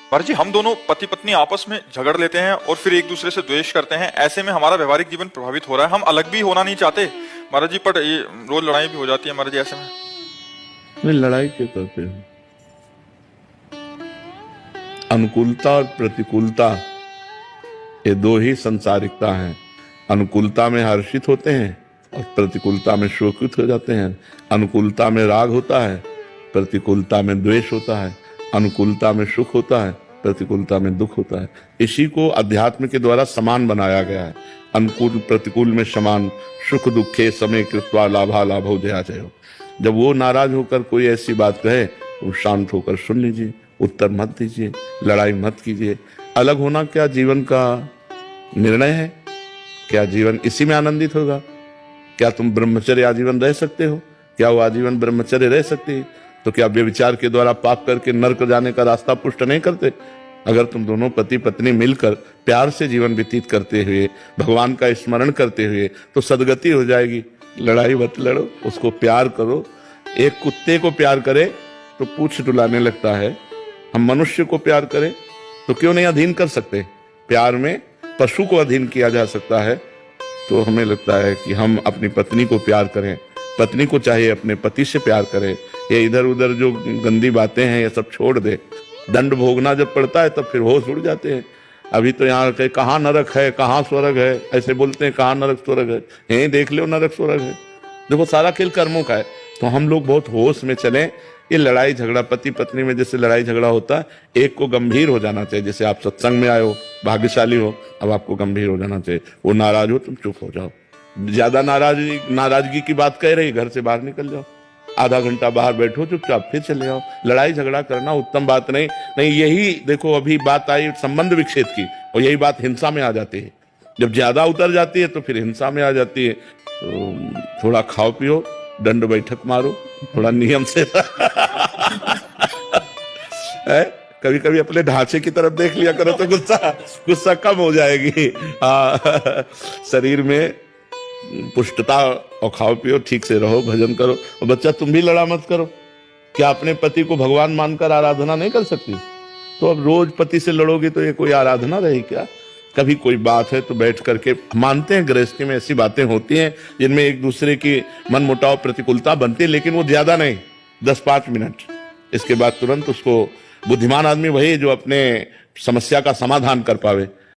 महाराज जी, हम दोनों पति पत्नी आपस में झगड़ लेते हैं और फिर एक दूसरे से द्वेष करते हैं। ऐसे में हमारा व्यवहारिक जीवन प्रभावित हो रहा है। हम अलग भी होना नहीं चाहते महाराज जी, पर ये रोज लड़ाई भी हो जाती है महाराज जी ऐसे में। नहीं, लड़ाई क्यों करते हो? अनुकूलता और प्रतिकूलता, ये दो ही संसारिकता हैं। अनुकूलता में हर्षित होते हैं और प्रतिकूलता में शोकित हो जाते हैं। अनुकूलता में राग होता है, प्रतिकूलता में द्वेष होता है। अनुकूलता में सुख होता है, प्रतिकूलता में दुख होता है। इसी को अध्यात्म के द्वारा समान बनाया गया है। अनुकूल प्रतिकूल में समान, सुख दुखे समय कृत्वा लाभा लाभो जया जयो। जब वो नाराज होकर कोई ऐसी बात कहे तो शांत होकर सुन लीजिए, उत्तर मत दीजिए, लड़ाई मत कीजिए। अलग होना क्या जीवन का निर्णय है? क्या जीवन इसी में आनंदित होगा? क्या तुम ब्रह्मचर्य आजीवन रह सकते हो? क्या वो आजीवन ब्रह्मचर्य रह सकती है? तो क्या व्यभिचार के द्वारा पाप करके नरक जाने का रास्ता पुष्ट नहीं करते? अगर तुम दोनों पति पत्नी मिलकर प्यार से जीवन व्यतीत करते हुए, भगवान का स्मरण करते हुए, तो सदगति हो जाएगी। लड़ाई मत लड़ो, उसको प्यार करो। एक कुत्ते को प्यार करे तो पूंछ डुलाने लगता है, हम मनुष्य को प्यार करें तो क्यों नहीं अधीन कर सकते? प्यार में पशु को अधीन किया जा सकता है। तो हमें लगता है कि हम अपनी पत्नी को प्यार करें, पत्नी को चाहिए अपने पति से प्यार करें। ये इधर उधर जो गंदी बातें हैं ये सब छोड़ दे। दंड भोगना जब पड़ता है तब फिर होश उड़ जाते हैं। अभी तो यहाँ के कहाँ नरक है, कहाँ स्वर्ग है, ऐसे बोलते हैं, कहाँ नरक स्वर्ग है। यहीं देख लो नरक स्वर्ग है। देखो, सारा खेल कर्मों का है। तो हम लोग बहुत होश में चलें। ये लड़ाई झगड़ा पति पत्नी में जैसे लड़ाई झगड़ा होता है, एक को गंभीर हो जाना चाहिए। जैसे आप सत्संग में आए हो, भाग्यशाली हो, अब आपको गंभीर हो जाना चाहिए। वो नाराज हो, तुम चुप हो जाओ। ज्यादा नाराजगी की बात कह रही, घर से बाहर निकल जाओ, आधा घंटा बाहर बैठो चुपचाप, फिर चले आओ। लड़ाई झगड़ा करना उत्तम बात नहीं। नहीं, यही देखो, अभी बात आई संबंध विच्छेद की, और यही बात हिंसा में आ जाती है। जब ज्यादा उतर जाती है तो फिर हिंसा में आ जाती है। तो थोड़ा खाओ पियो, दंड बैठक मारो, थोड़ा नियम से कभी कभी अपने ढांचे की तरफ देख लिया करो तो गुस्सा कम हो जाएगी। शरीर में पुष्टता, और खाओ पियो, ठीक से रहो, भजन करो। और बच्चा, तुम भी लड़ा मत करो। क्या अपने पति को भगवान मानकर आराधना नहीं कर सकती? तो अब रोज पति से लड़ोगे तो ये कोई आराधना रही क्या? कभी कोई बात है तो बैठ करके, मानते हैं गृहस्थी में ऐसी बातें होती हैं जिनमें एक दूसरे की मन मुटाव प्रतिकूलता बनती है, लेकिन वो ज्यादा नहीं, 10-5 मिनट। इसके बाद तुरंत उसको, बुद्धिमान आदमी वही जो अपने समस्या का समाधान कर पावे।